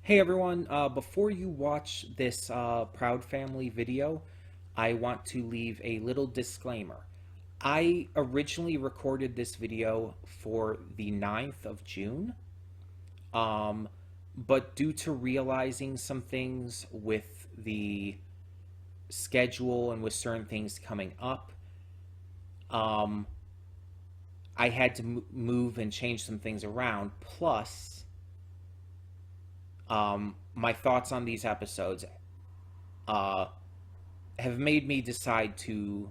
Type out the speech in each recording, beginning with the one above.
Hey everyone, before you watch this Proud Family video, I want to leave a little disclaimer. I originally recorded this video for the 9th of June, um, but due to realizing some things with the schedule and with certain things coming up, um, I had to move and change some things around. Plus, my thoughts on these episodes uh, have made me decide to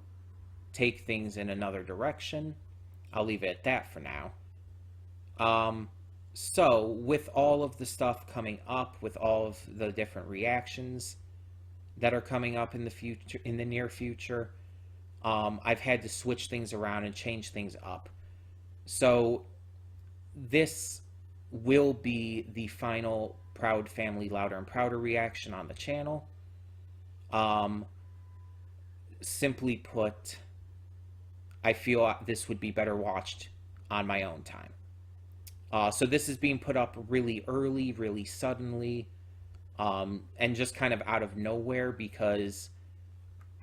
take things in another direction. I'll leave it at that for now. Um, so, with all of the stuff coming up, with all of the different reactions that are coming up in the future, in the near future, I've had to switch things around and change things up. So, this will be the final Proud Family Louder and Prouder reaction on the channel. Um, Simply put, I feel this would be better watched on my own time. So this is being put up really early, really suddenly, and just kind of out of nowhere because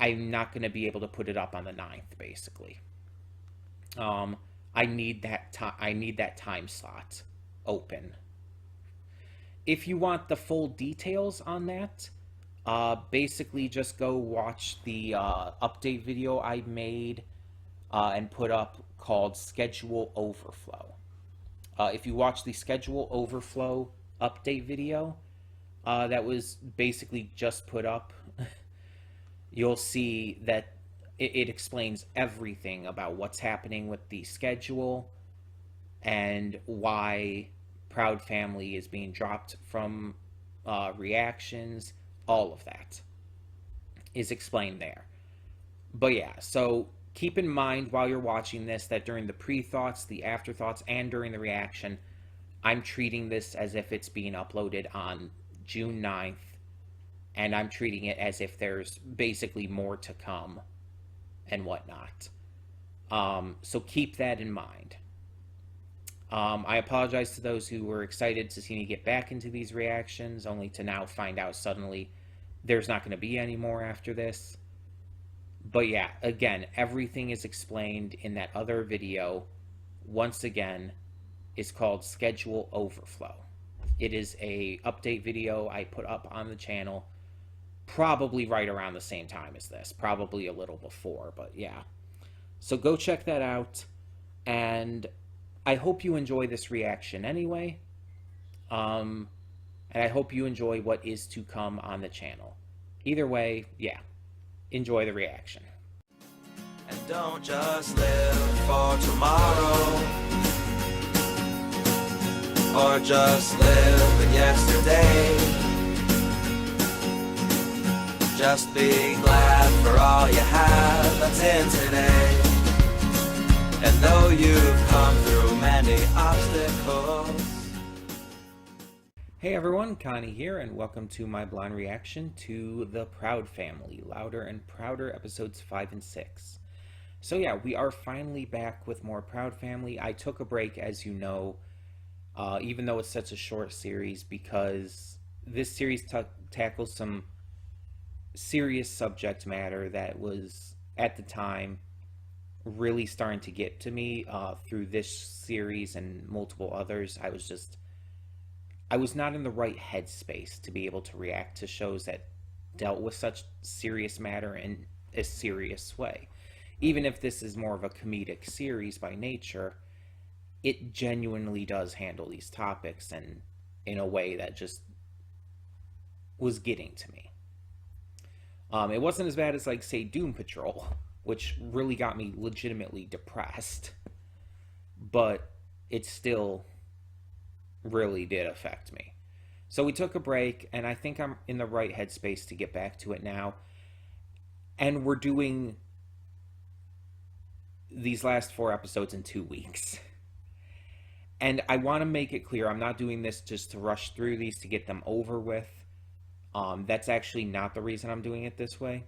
I'm not going to be able to put it up on the 9th, basically. I need that time. I need that time slot open. If you want the full details on that, basically just go watch the update video I made and put up called Schedule Overflow. If you watch the Schedule Overflow update video that was basically just put up, you'll see that it explains everything about what's happening with the schedule and why Proud Family is being dropped from reactions. All of that is explained there. But yeah, so keep in mind while you're watching this that during the pre-thoughts, the afterthoughts, and during the reaction, I'm treating this as if it's being uploaded on June 9th, and I'm treating it as if there's basically more to come and whatnot. So keep that in mind. I apologize to those who were excited to see me get back into these reactions, only to now find out suddenly there's not going to be any more after this. But yeah, again, everything is explained in that other video. Once again, is called Schedule Overflow. It is a update video I put up on the channel probably right around the same time as this, probably a little before, but yeah. So go check that out, and I hope you enjoy this reaction anyway. And I hope you enjoy what is to come on the channel. Either way, yeah, enjoy the reaction. And don't just live for tomorrow, or just live in yesterday. Just be glad for all you have that's in today. And though you've come through many obstacles. Hey everyone, Connie here, and welcome to my blind reaction to the Proud Family, Louder and Prouder episodes 5 and 6. So yeah, we are finally back with more Proud Family. I took a break, as you know, even though it's such a short series, because this series tackles some serious subject matter that was, at the time, really starting to get to me through this series and multiple others. I was not in the right headspace to be able to react to shows that dealt with such serious matter in a serious way. Even if this is more of a comedic series by nature, it genuinely does handle these topics and in a way that just was getting to me. It wasn't as bad as, like, say, Doom Patrol, which really got me legitimately depressed, but it still really did affect me. So we took a break, and I think I'm in the right headspace to get back to it now. And we're doing these last 4 episodes in 2 weeks. And I want to make it clear, I'm not doing this just to rush through these to get them over with. That's actually not the reason I'm doing it this way.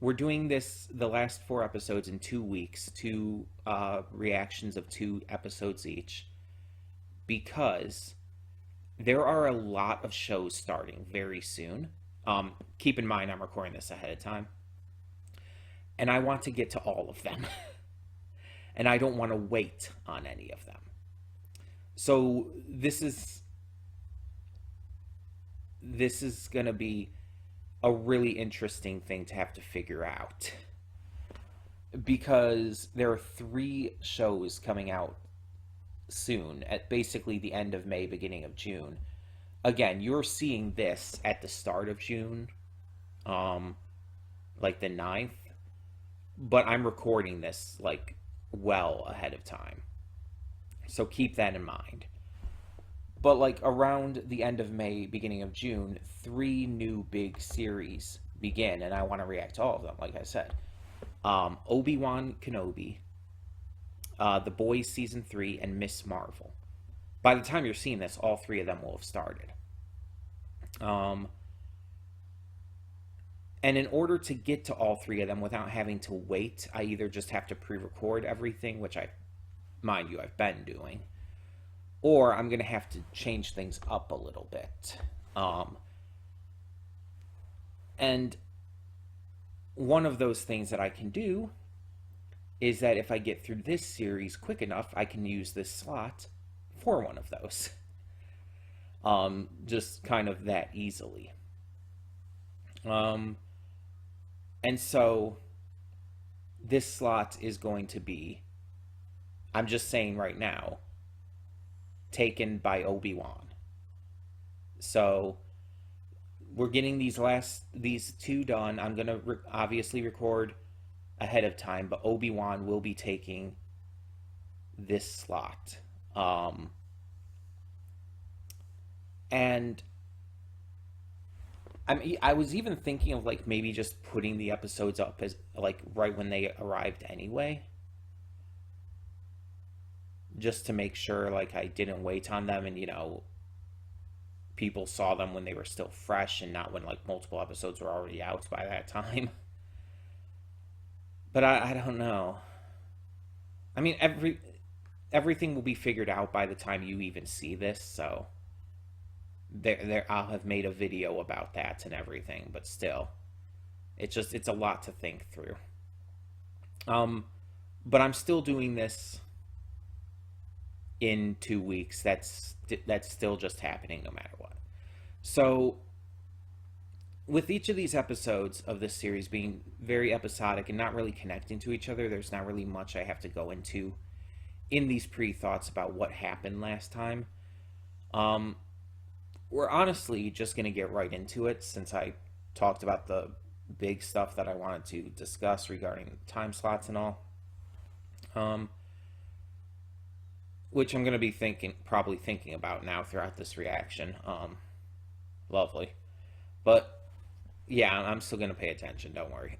We're doing this, the last 4 episodes in 2 weeks, 2 reactions of 2 episodes each, because there are a lot of shows starting very soon. Keep in mind, I'm recording this ahead of time, and I want to get to all of them, and I don't want to wait on any of them. So this is going to be a really interesting thing to have to figure out, because there are 3 shows coming out soon at basically the end of May, beginning of June. Again, you're seeing this at the start of June, like the 9th, but I'm recording this like well ahead of time. So keep that in mind. But like around the end of May, beginning of June, 3 new big series begin, and I want to react to all of them, like I said. Obi-Wan Kenobi, The Boys Season 3, and Miss Marvel. By the time you're seeing this, all 3 of them will have started. And in order to get to all 3 of them without having to wait, I either just have to pre-record everything, which mind you, I've been doing, or I'm going to have to change things up a little bit. And one of those things that I can do is that if I get through this series quick enough, I can use this slot for one of those. Just kind of that easily. And so this slot is going to be, I'm just saying right now, taken by Obi-Wan. So we're getting these 2 done. I'm going to obviously record ahead of time, but Obi-Wan will be taking this slot. And I was even thinking of like maybe just putting the episodes up as like right when they arrived anyway, just to make sure like I didn't wait on them, and people saw them when they were still fresh and not when like multiple episodes were already out by that time. But I don't know. I mean, everything will be figured out by the time you even see this, so there I'll have made a video about that and everything, but still, it's a lot to think through. But I'm still doing this in 2 weeks. That's still just happening no matter what. So with each of these episodes of this series being very episodic and not really connecting to each other, there's not really much I have to go into in these pre-thoughts about what happened last time. We're honestly just going to get right into it, since I talked about the big stuff that I wanted to discuss regarding time slots and all. Which I'm going to be probably thinking about now throughout this reaction. Lovely. But yeah, I'm still going to pay attention, don't worry.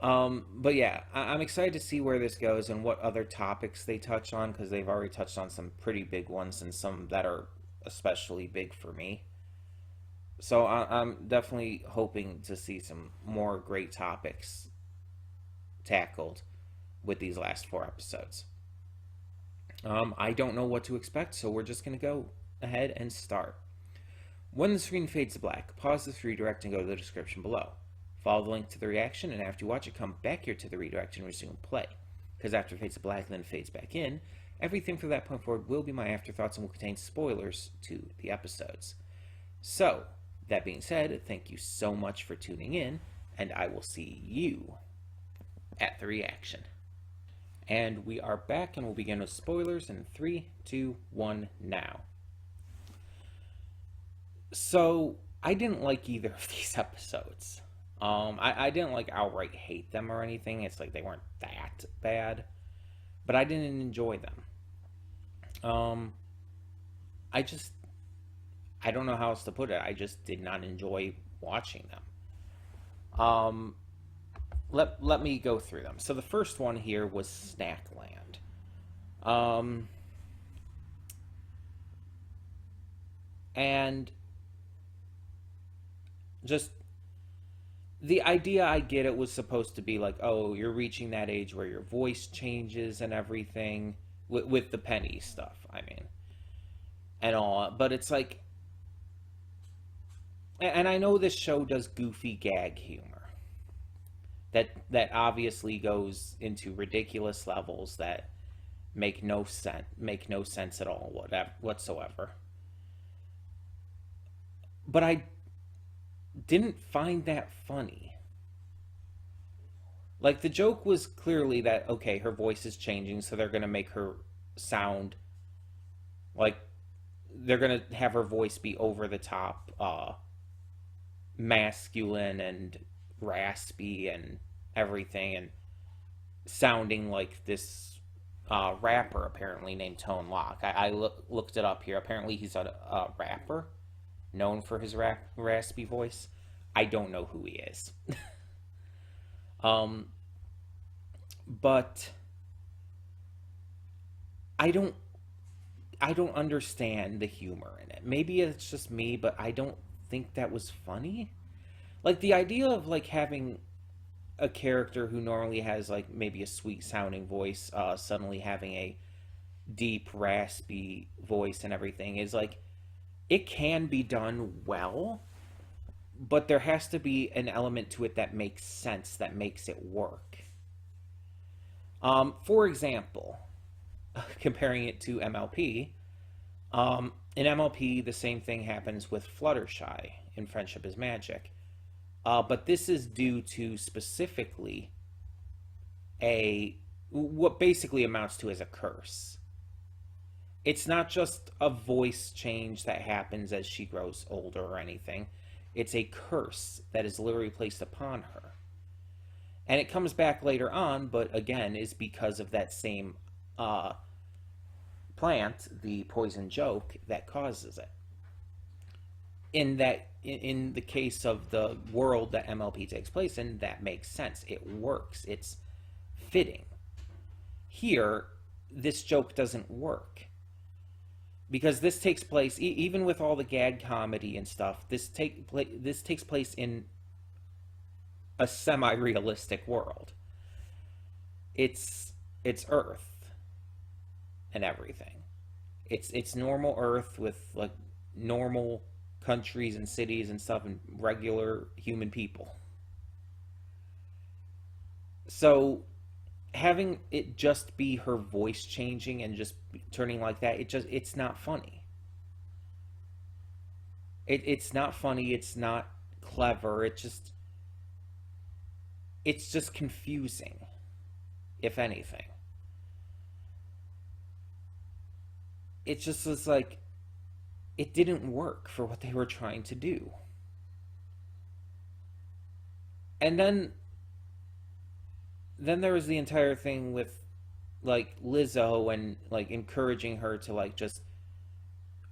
But yeah, I'm excited to see where this goes and what other topics they touch on, because they've already touched on some pretty big ones and some that are especially big for me. So I'm definitely hoping to see some more great topics tackled with these last 4 episodes. I don't know what to expect, so we're just going to go ahead and start. When the screen fades to black, pause this redirect and go to the description below. Follow the link to the reaction, and after you watch it, come back here to the redirect and resume play. Because after it fades to black and then fades back in, everything from that point forward will be my afterthoughts and will contain spoilers to the episodes. So, that being said, thank you so much for tuning in, and I will see you at the reaction. And we are back, and we'll begin with spoilers in 3, 2, 1, now. So, I didn't like either of these episodes. I didn't like outright hate them or anything. It's like they weren't that bad, but I didn't enjoy them. I don't know how else to put it. I just did not enjoy watching them. Let me go through them. So the first one here was Snackland. And just the idea, I get it, was supposed to be like, oh, you're reaching that age where your voice changes and everything with the Penny stuff, I mean. and all, but it's like, and I know this show does goofy gag humor that obviously goes into ridiculous levels that make no sense at all whatsoever. But I didn't find that funny. Like, the joke was clearly that, okay, her voice is changing, so they're going to make her sound like they're going to have her voice be over the top, masculine and raspy and everything, and sounding like this rapper apparently named Tone Lock. I looked it up here. Apparently, he's a rapper known for his raspy voice. I don't know who he is. But I don't understand the humor in it. Maybe it's just me, but I don't think that was funny. Like, the idea of like having a character who normally has like maybe a sweet sounding voice suddenly having a deep raspy voice and everything is like, it can be done well, but there has to be an element to it that makes sense, that makes it work. For example, comparing it to MLP, in MLP, the same thing happens with Fluttershy in Friendship is Magic. But this is due to specifically what basically amounts to as a curse. It's not just a voice change that happens as she grows older or anything. It's a curse that is literally placed upon her. And it comes back later on, but again, is because of that same plant, the poison joke, that causes it. In the case of the world that MLP takes place in, that makes sense. It works. It's fitting. Here, this joke doesn't work. Because this takes place, even with all the gag comedy and stuff, this takes place in a semi-realistic world. It's Earth and everything. It's normal Earth with like normal countries and cities and stuff and regular human people. So having it just be her voice changing and just turning like that, it's not funny. It's not funny, it's not clever, it's just confusing, if anything. It just was like, it didn't work for what they were trying to do. And then there was the entire thing with like Lizzo and like encouraging her to like just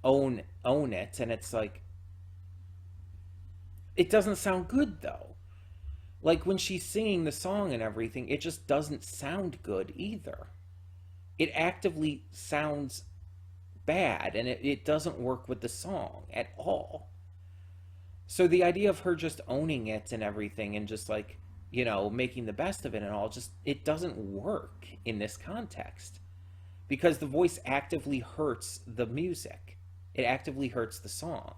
own it, and it's like, it doesn't sound good though. Like, when she's singing the song and everything, it just doesn't sound good either. It actively sounds bad, and it doesn't work with the song at all. So the idea of her just owning it and everything and just like, making the best of it and all, just, it doesn't work in this context. Because the voice actively hurts the music. It actively hurts the song.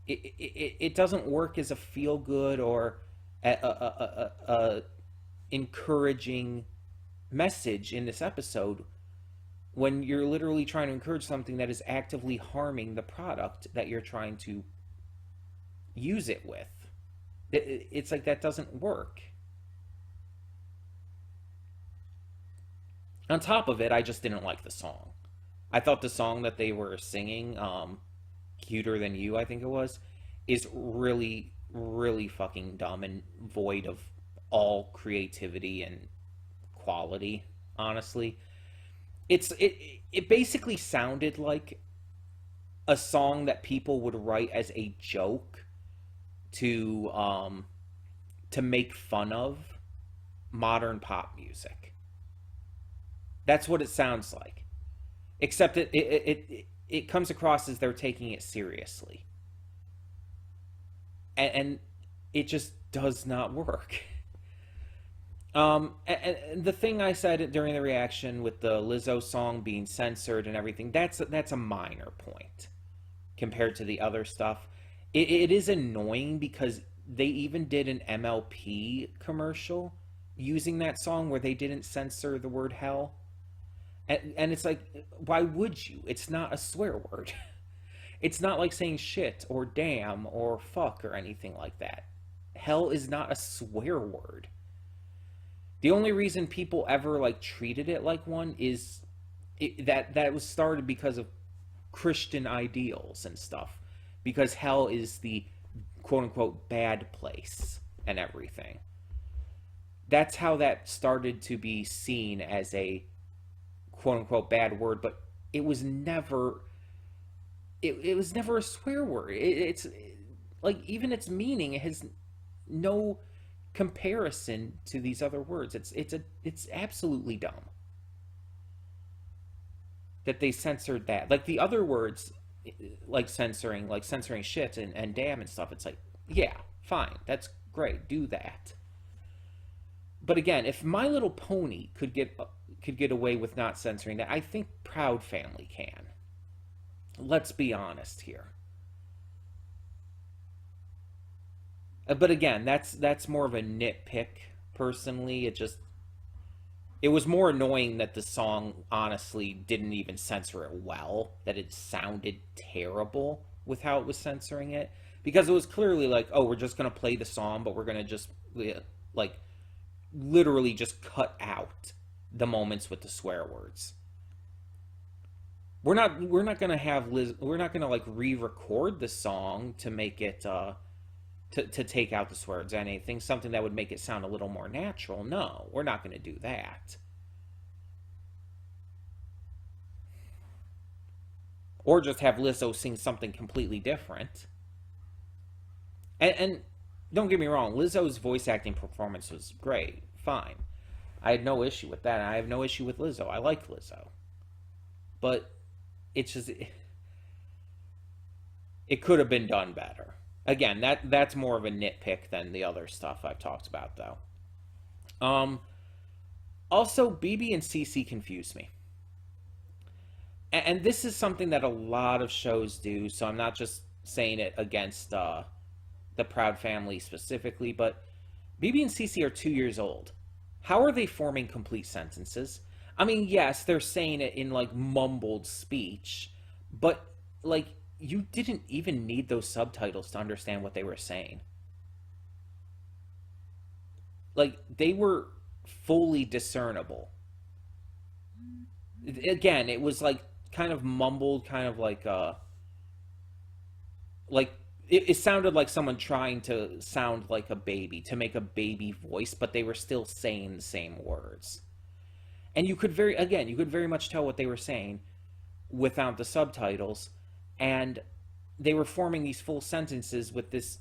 It doesn't work as a feel-good or a encouraging message in this episode when you're literally trying to encourage something that is actively harming the product that you're trying to use it with. It's like, that doesn't work. On top of it, I just didn't like the song. I thought the song that they were singing, Cuter Than You, I think it was, is really, really fucking dumb and void of all creativity and quality, honestly. It basically sounded like a song that people would write as a joke to make fun of modern pop music. That's what it sounds like. Except it comes across as they're taking it seriously. And it just does not work. And the thing I said during the reaction with the Lizzo song being censored and everything, that's a minor point compared to the other stuff. It is annoying because they even did an MLP commercial using that song where they didn't censor the word hell. And it's like, why would you? It's not a swear word. It's not like saying shit or damn or fuck or anything like that. Hell is not a swear word. The only reason people ever like treated it like one is that was started because of Christian ideals and stuff. Because hell is the quote unquote bad place and everything. That's how that started to be seen as a quote unquote bad word, but it was never it was never a swear word. It's like even its meaning has no comparison to these other words. It's absolutely dumb that they censored that. Like the other words, like censoring shit and damn and stuff. It's like, yeah, fine, that's great, do that. But again, if My Little Pony could get away with not censoring that, I think Proud Family can. Let's be honest here. But again, that's more of a nitpick personally. It was more annoying that the song honestly didn't even censor it well, that it sounded terrible with how it was censoring it, because it was clearly like, oh, we're just going to play the song, but we're going to just like literally just cut out the moments with the swear words. We're not going to have we're not going to like re-record the song to make it to take out the swear words or anything, something that would make it sound a little more natural. No, we're not going to do that. Or just have Lizzo sing something completely different. And don't get me wrong, Lizzo's voice acting performance was great. Fine. I had no issue with that. I have no issue with Lizzo. I like Lizzo. But it's just it could have been done better. Again, that's more of a nitpick than the other stuff I've talked about, though. Also, BB and CC confuse me, and this is something that a lot of shows do. So I'm not just saying it against the Proud Family specifically, but BB and CC are 2 years old. How are they forming complete sentences? I mean, yes, they're saying it in like mumbled speech, but like you didn't even need those subtitles to understand what they were saying. Like they were fully discernible. Again, it was like kind of mumbled, kind of like it sounded like someone trying to sound like a baby, to make a baby voice, but they were still saying the same words. And you could very much tell what they were saying without the subtitles, and they were forming these full sentences with this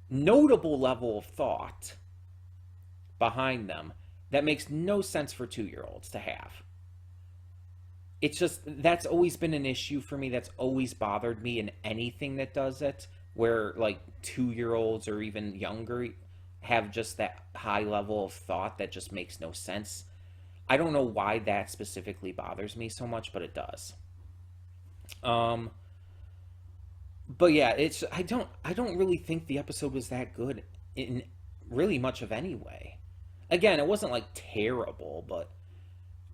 notable level of thought behind them that makes no sense for 2 year olds to have. It's just, that's always been an issue for me. That's always bothered me in anything that does it, where like 2 year olds or even younger have just that high level of thought that just makes no sense. I don't know why that specifically bothers me so much, but it does. But yeah, I don't really think the episode was that good in really much of any way. Again, it wasn't like terrible, but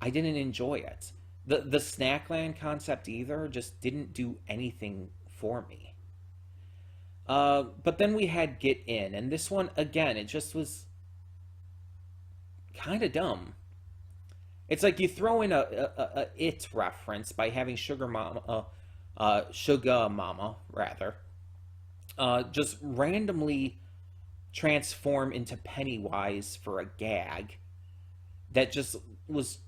I didn't enjoy it. The Snackland concept either just didn't do anything for me. But then we had Get In, and this one again, it just was kind of dumb. It's like you throw in a It reference by having Sugar Mama rather, just randomly transform into Pennywise for a gag that just was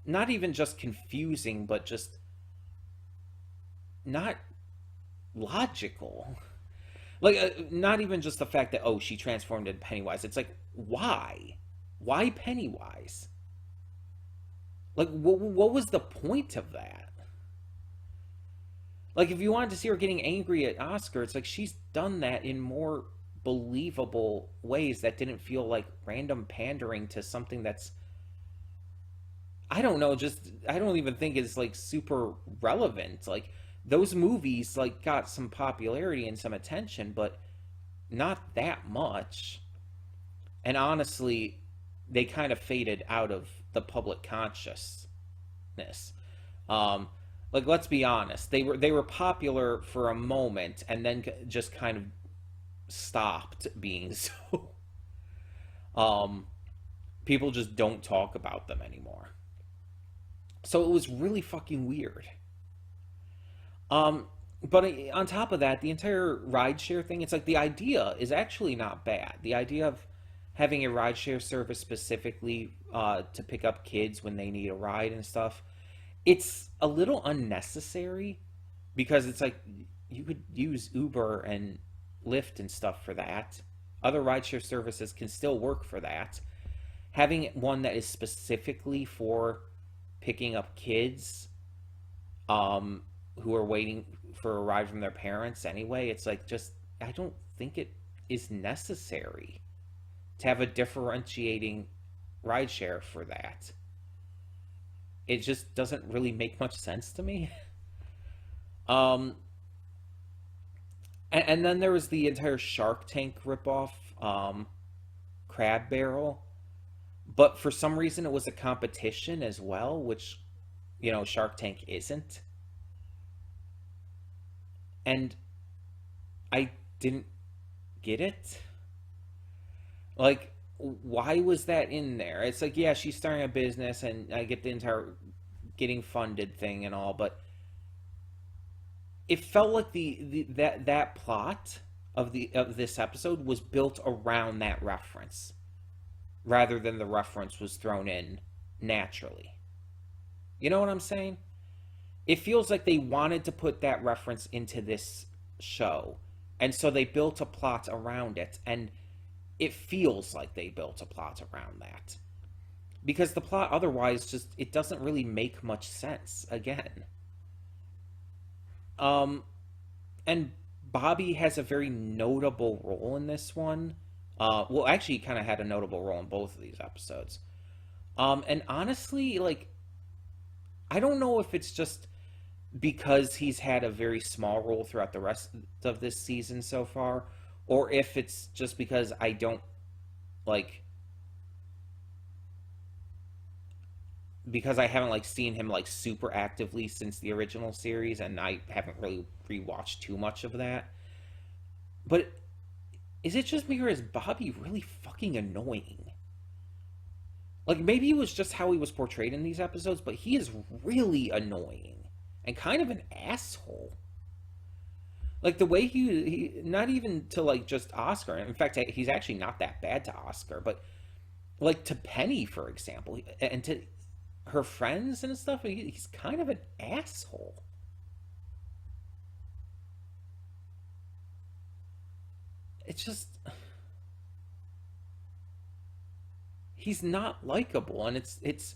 not even just confusing, but just not logical. Like, not even just the fact that, oh, she transformed into Pennywise. It's like, why? Why Pennywise? Like, what was the point of that? Like, if you wanted to see her getting angry at Oscar, it's like she's done that in more believable ways that didn't feel like random pandering to something that's, I don't know, just I don't even think is like super relevant. Like those movies like got some popularity and some attention, but not that much. And honestly, they kind of faded out of the public consciousness. Um, like let's be honest, they were popular for a moment and then just kind of stopped being so. Um, People just don't talk about them anymore. So it was really fucking weird. Um, but on top of that, the entire rideshare thing, it's like the idea is actually not bad. The idea of having a rideshare service specifically to pick up kids when they need a ride and stuff, it's a little unnecessary because it's like you could use Uber and Lyft and stuff for that. Other rideshare services can still work for that. Having one that is specifically for picking up kids who are waiting for a ride from their parents anyway, it's like just I don't think it is necessary to have a differentiating rideshare for that. It just doesn't really make much sense to me. Um, and then there was the entire Shark Tank ripoff, Crab Barrel, but for some reason it was a competition as well, which Shark Tank isn't, and I didn't get it. Like, why was that in there? It's like, yeah, she's starting a business, and I get the entire getting funded thing and all, but it felt like that plot of this episode was built around that reference rather than the reference was thrown in naturally. You know what I'm saying? It feels like they wanted to put that reference into this show, and so they built a plot around it, and it feels like they built a plot around that. Because the plot otherwise just it doesn't really make much sense again. Um and Bobby has a very notable role in this one. Well, actually, he kind of had a notable role in both of these episodes. And honestly, like, I don't know if it's just because he's had a very small role throughout the rest of this season so far, or if it's just because I don't like because I haven't like seen him like super actively since the original series, and I haven't really rewatched too much of that. But is it just me, or is Bobby really fucking annoying? Like, maybe it was just how he was portrayed in these episodes, but he is really annoying and kind of an asshole. Like, the way he not even to, like, just Oscar. In fact, he's actually not that bad to Oscar, but, like, to Penny, for example, and to her friends and stuff, he's kind of an asshole. It's just... he's not likable, and it's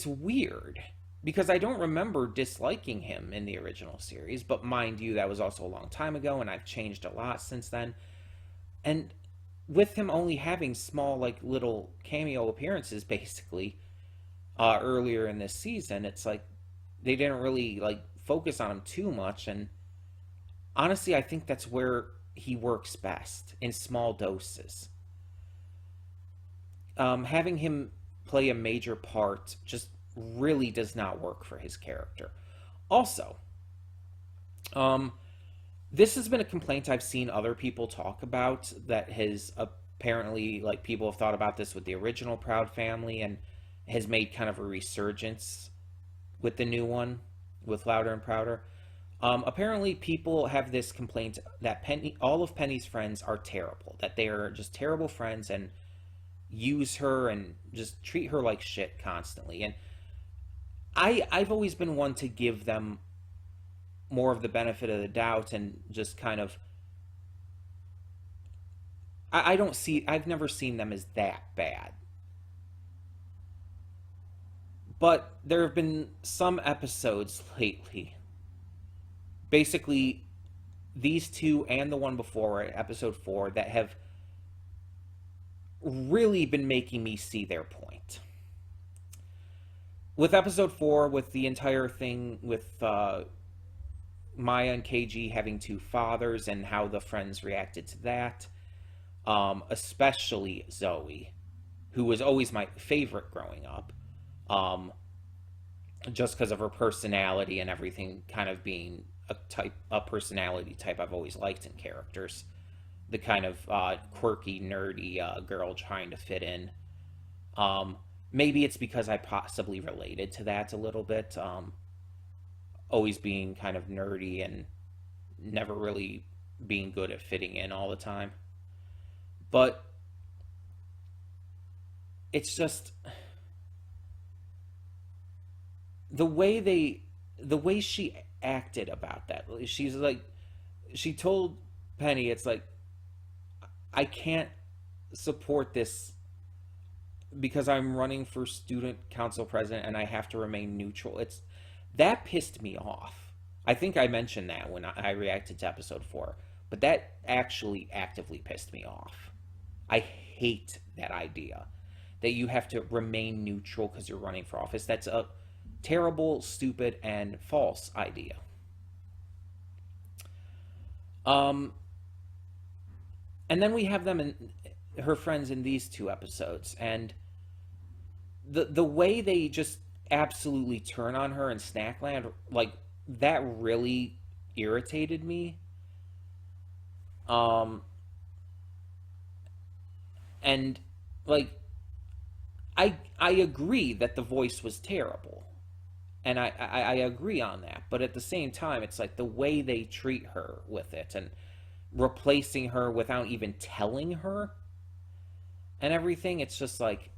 weird because I don't remember disliking him in the original series, but mind you, that was also a long time ago, and I've changed a lot since then. And with him only having small, like, little cameo appearances, basically, earlier in this season, it's like they didn't really like focus on him too much, and honestly, I think that's where he works best, in small doses. Having him play a major part just really does not work for his character. Also, this has been a complaint I've seen other people talk about, that has apparently, like, people have thought about this with the original Proud Family and has made kind of a resurgence with the new one, with Louder and Prouder. Apparently, people have this complaint that all of Penny's friends are terrible, that they are just terrible friends and use her and just treat her like shit constantly. And I've always been one to give them more of the benefit of the doubt and just kind of I've never seen them as that bad. But there have been some episodes lately, basically these two and the one before, episode 4, that have really been making me see their point. With episode 4, with the entire thing with Maya and KG having two fathers and how the friends reacted to that, especially Zoe, who was always my favorite growing up, just because of her personality and everything, kind of being a personality type I've always liked in characters. The kind of quirky, nerdy girl trying to fit in. Maybe it's because I possibly related to that a little bit. Always being kind of nerdy and never really being good at fitting in all the time. But it's just the way she acted about that. She's like, she told Penny, it's like, I can't support this because I'm running for student council president and I have to remain neutral. It's that pissed me off. I think I mentioned that when I reacted to episode 4, but that actually actively pissed me off. I hate that idea that you have to remain neutral because you're running for office. That's a terrible, stupid, and false idea. And then we have them and her friends in these two episodes, and the way they just absolutely turn on her in Snackland, like, that really irritated me. And like, I agree that the voice was terrible, and I agree on that, but at the same time, it's like the way they treat her with it and replacing her without even telling her and everything. It's just like,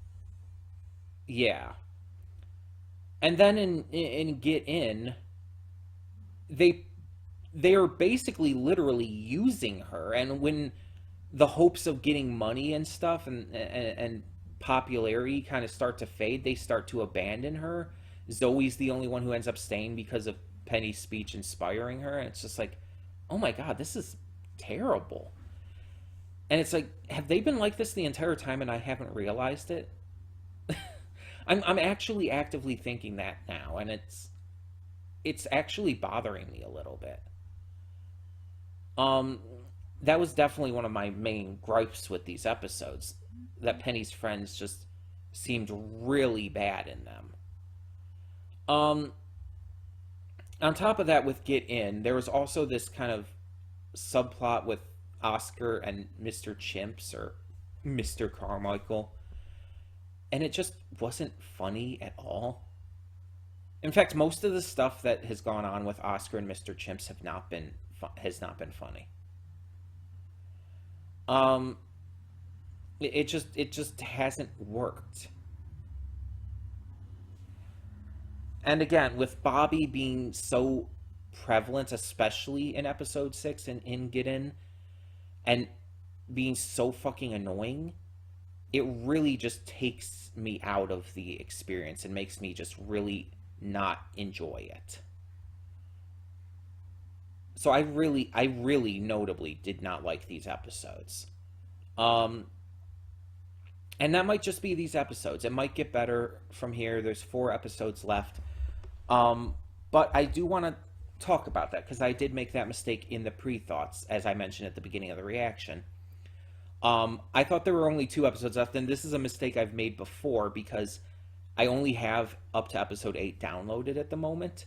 yeah. And then in Get In, they are basically literally using her, and when the hopes of getting money and stuff and popularity kind of start to fade, they start to abandon her. Zoe's the only one who ends up staying because of Penny's speech inspiring her, and it's just like, oh my god, this is terrible. And it's like, have they been like this the entire time and I haven't realized it? I'm actually actively thinking that now, and it's actually bothering me a little bit. That was definitely one of my main gripes with these episodes, that Penny's friends just seemed really bad in them. On top of that, with Get In, there was also this kind of subplot with Oscar and Mr. Chimps, or Mr. Carmichael, and it just wasn't funny at all. In fact, most of the stuff that has gone on with Oscar and Mr. Chimps has not been funny. It just hasn't worked. And again, with Bobby being so prevalent, especially in episode 6 and in Get In, and being so fucking annoying, it really just takes me out of the experience and makes me just really not enjoy it. So I really notably did not like these episodes. And that might just be these episodes. It might get better from here. There's 4 episodes left. But I do want to talk about that because I did make that mistake in the pre-thoughts, as I mentioned at the beginning of the reaction. I thought there were only 2 episodes left, and this is a mistake I've made before because I only have up to episode 8 downloaded at the moment.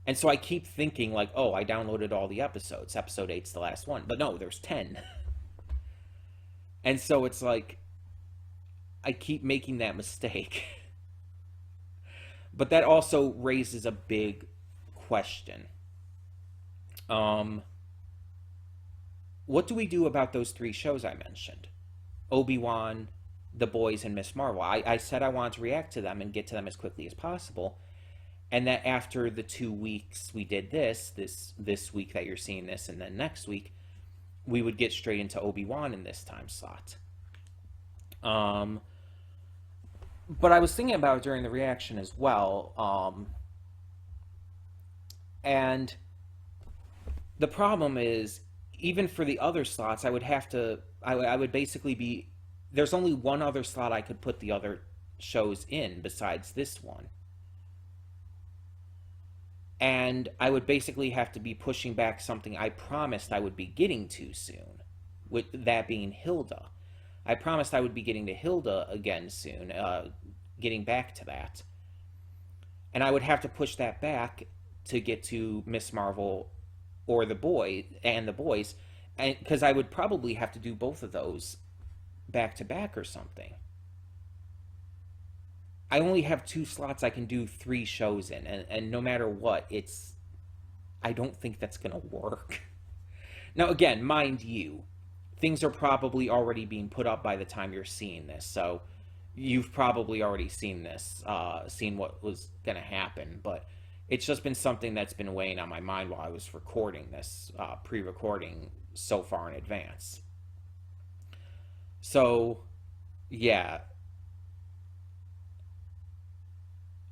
And so I keep thinking like, oh, I downloaded all the episodes. Episode 8's the last one. But no, there's 10. And so it's like, I keep making that mistake. But that also raises a big question. What do we do about those 3 shows I mentioned? Obi-Wan, The Boys, and Miss Marvel. I said I wanted to react to them and get to them as quickly as possible. And that after the 2 weeks we did this week that you're seeing this, and then next week, we would get straight into Obi-Wan in this time slot. But I was thinking about it during the reaction as well. And the problem is, even for the other slots, I would have to. I would basically be. There's only one other slot I could put the other shows in besides this one. And I would basically have to be pushing back something I promised I would be getting to soon, with that being Hilda. I promised I would be getting to Hilda again soon, getting back to that. And I would have to push that back to get to Miss Marvel or the boys, and because I would probably have to do both of those back to back or something. I only have 2 slots I can do 3 shows in, and no matter what, I don't think that's gonna work. Now, again, mind you, things are probably already being put up by the time you're seeing this, so you've probably already seen this, seen what was gonna happen, but it's just been something that's been weighing on my mind while I was recording this, pre-recording so far in advance. So, yeah.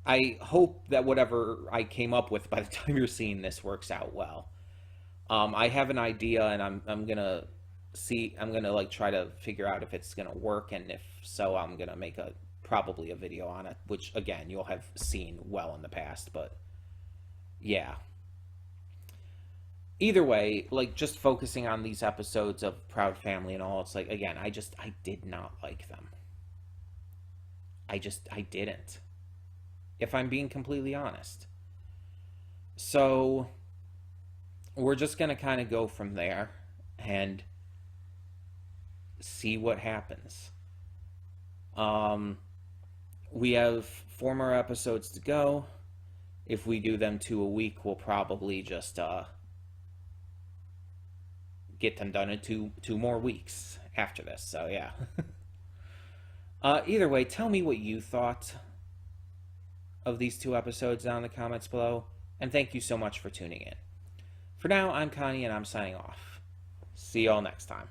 I hope that whatever I came up with by the time you're seeing this works out well. I have an idea, and I'm gonna see. I'm gonna like try to figure out if it's gonna work, and if so, I'm gonna make probably a video on it, which again you'll have seen well in the past. But yeah. Either way, like just focusing on these episodes of Proud Family and all, it's like again, I did not like them. I didn't. If I'm being completely honest. So we're just going to kind of go from there and see what happens. We have 4 more episodes to go. If we do them 2 a week, we'll probably just get them done in two more weeks after this. So yeah. Either way, tell me what you thought of these 2 episodes down in the comments below, and thank you so much for tuning in. For now, I'm Connie, and I'm signing off. See y'all next time.